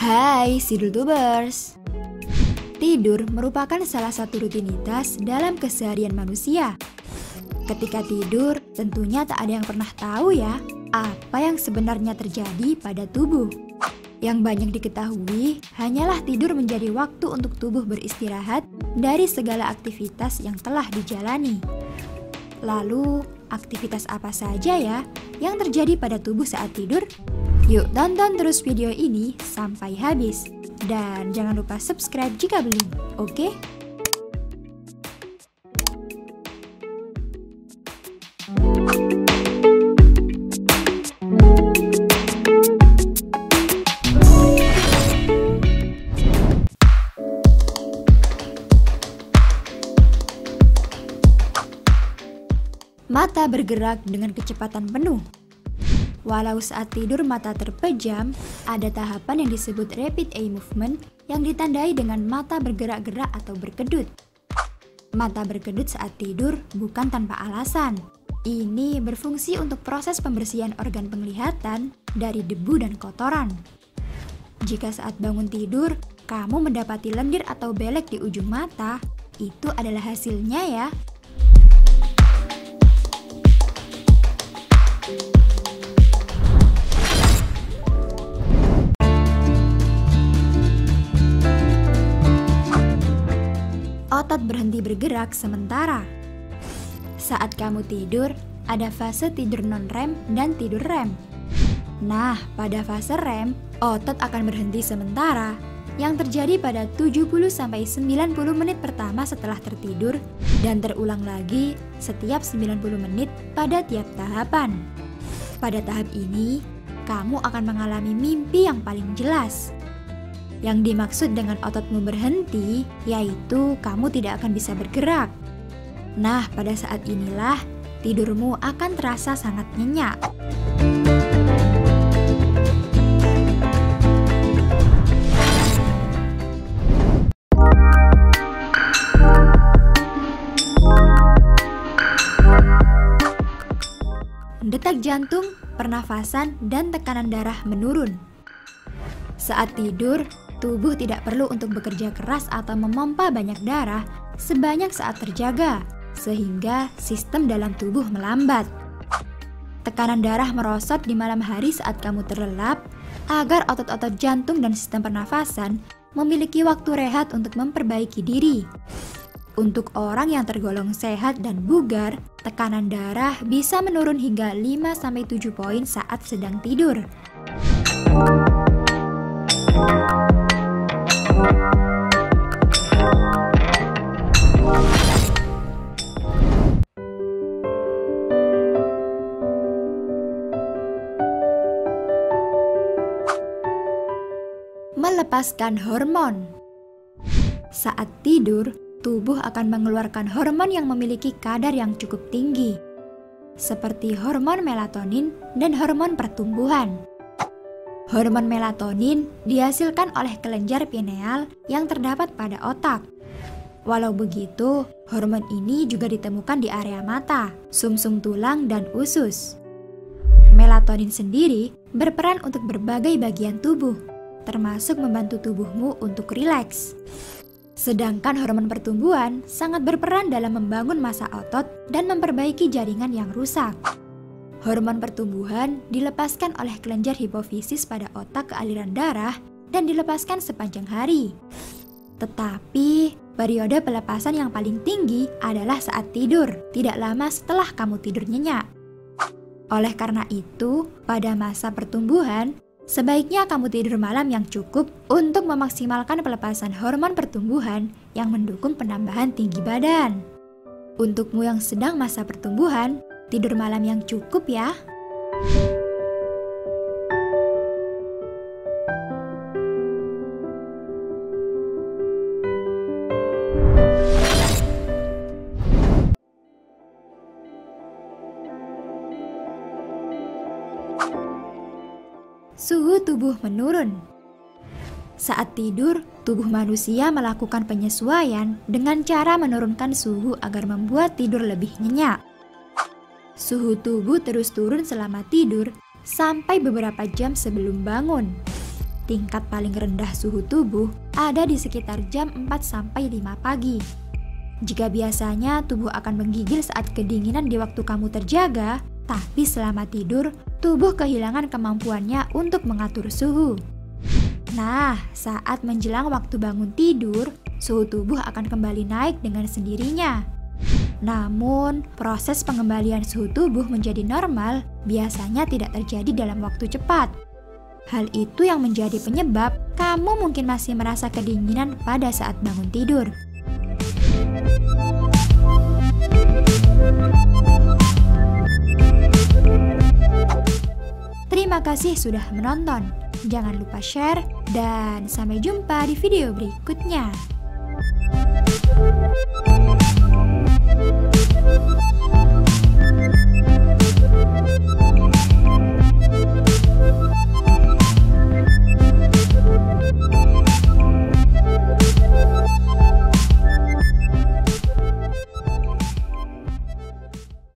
Hai Sidultubers. Tidur merupakan salah satu rutinitas dalam keseharian manusia. Ketika tidur, tentunya tak ada yang pernah tahu ya, apa yang sebenarnya terjadi pada tubuh. Yang banyak diketahui hanyalah tidur menjadi waktu untuk tubuh beristirahat dari segala aktivitas yang telah dijalani. Lalu, aktivitas apa saja ya yang terjadi pada tubuh saat tidur? Yuk tonton terus video ini sampai habis. Dan jangan lupa subscribe jika belum, oke? Mata bergerak dengan kecepatan penuh. Walau saat tidur mata terpejam, ada tahapan yang disebut rapid eye movement yang ditandai dengan mata bergerak-gerak atau berkedut. Mata berkedut saat tidur bukan tanpa alasan. Ini berfungsi untuk proses pembersihan organ penglihatan dari debu dan kotoran. Jika saat bangun tidur, kamu mendapati lendir atau belek di ujung mata, itu adalah hasilnya ya. Otot berhenti bergerak sementara. Saat kamu tidur, ada fase tidur non-REM dan tidur REM. Nah, pada fase REM, otot akan berhenti sementara yang terjadi pada 70-90 menit pertama setelah tertidur dan terulang lagi setiap 90 menit pada tiap tahapan. Pada tahap ini, kamu akan mengalami mimpi yang paling jelas. Yang dimaksud dengan ototmu berhenti, yaitu kamu tidak akan bisa bergerak. Nah, pada saat inilah tidurmu akan terasa sangat nyenyak. Detak jantung, pernafasan, dan tekanan darah menurun. Saat tidur, tubuh tidak perlu untuk bekerja keras atau memompa banyak darah sebanyak saat terjaga, sehingga sistem dalam tubuh melambat. Tekanan darah merosot di malam hari saat kamu terlelap, agar otot-otot jantung dan sistem pernafasan memiliki waktu rehat untuk memperbaiki diri. Untuk orang yang tergolong sehat dan bugar, tekanan darah bisa menurun hingga 5-7 poin saat sedang tidur. Melepaskan hormon. Saat tidur, tubuh akan mengeluarkan hormon yang memiliki kadar yang cukup tinggi, seperti hormon melatonin dan hormon pertumbuhan. Hormon melatonin dihasilkan oleh kelenjar pineal yang terdapat pada otak. Walau begitu, hormon ini juga ditemukan di area mata, sumsum tulang, dan usus. Melatonin sendiri berperan untuk berbagai bagian tubuh, termasuk membantu tubuhmu untuk rileks. Sedangkan hormon pertumbuhan sangat berperan dalam membangun massa otot dan memperbaiki jaringan yang rusak. Hormon pertumbuhan dilepaskan oleh kelenjar hipofisis pada otak ke aliran darah dan dilepaskan sepanjang hari. Tetapi, periode pelepasan yang paling tinggi adalah saat tidur, tidak lama setelah kamu tidur nyenyak. Oleh karena itu, pada masa pertumbuhan, sebaiknya kamu tidur malam yang cukup untuk memaksimalkan pelepasan hormon pertumbuhan yang mendukung penambahan tinggi badan. Untukmu yang sedang masa pertumbuhan, tidur malam yang cukup ya. Suhu tubuh menurun. Saat tidur, tubuh manusia melakukan penyesuaian dengan cara menurunkan suhu agar membuat tidur lebih nyenyak. Suhu tubuh terus turun selama tidur sampai beberapa jam sebelum bangun. tingkat paling rendah suhu tubuh ada di sekitar jam 4-5 pagi. Jika biasanya tubuh akan menggigil saat kedinginan di waktu kamu terjaga, tapi selama tidur, tubuh kehilangan kemampuannya untuk mengatur suhu. Nah, saat menjelang waktu bangun tidur, suhu tubuh akan kembali naik dengan sendirinya. Namun, proses pengembalian suhu tubuh menjadi normal biasanya tidak terjadi dalam waktu cepat. Hal itu yang menjadi penyebab kamu mungkin masih merasa kedinginan pada saat bangun tidur. Terima kasih sudah menonton. Jangan lupa share dan sampai jumpa di video berikutnya.